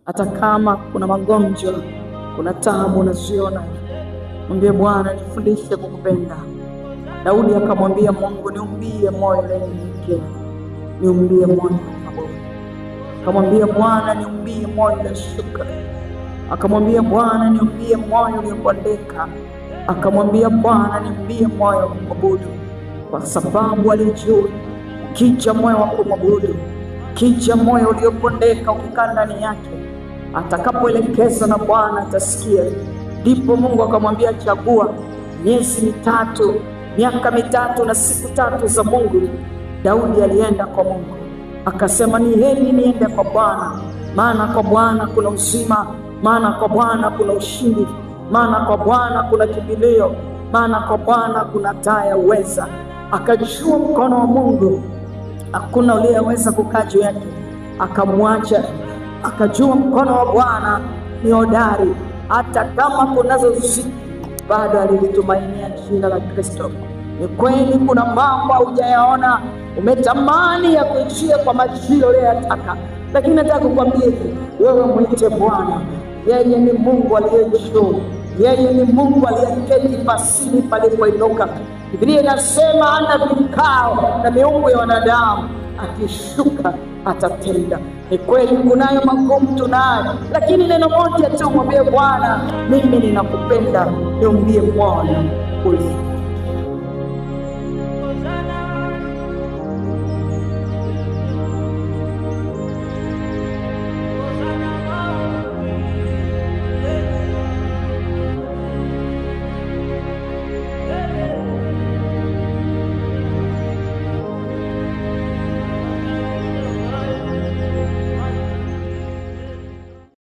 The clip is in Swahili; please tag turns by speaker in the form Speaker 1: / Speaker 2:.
Speaker 1: Hata kama kuna magonjwa, kuna taabu unaziona, mwambie Bwana, nifundishe kukupenda. Daudi akamwambia Mungu, niumbie moyo unyenyekevu, niumbie moyo wa maombi. Akamwambia Bwana, niumbie moyo wa shukrani. Akamwambia Bwana, niumbie moyo uliopondeka. Akamwambia Bwana, niumbie moyo wa kumwabudu, kwa sababu alijua ukija moyo wa kumwabudu, ukija moyo uliopondeka, ukikaa ndani yake, atakapoelekeza na Bwana atasikia. Ndipo Mungu akamwambia, chagua miezi mitatu, miaka mitatu na siku 3 za Mungu. Daudi alienda kwa Mungu akasema, ni heri niende kwa Bwana, maana kwa Bwana kuna uzima, maana kwa Bwana kuna ushindi, maana kwa Bwana kuna kimbilio, maana kwa Bwana kuna taa ya uweza. Akajua mkono wa Mungu hakuna uliyeweza kukaa juu yake, akamwacha. Akajua mkono wa Bwana ni hodari, hata kama kunazo ziki, bado alilitumainia jina la Kristo. Ni kweli kuna mambo hujayaona, umetamani ya kuishia kwa majira uliyotaka, lakini nataka kukwambia wewe mwite Bwana. Yeye ni Mungu aliye juu, yeye ni Mungu aliyeketi pasini palipoinuka. Biblia inasema hana vikao na miungu ya wanadamu, akishuka atatenda. Ni kweli kunayo magumu tunayo, lakini neno moja tu, mwambie Bwana, mimi ninakupenda, niumbie moyo ule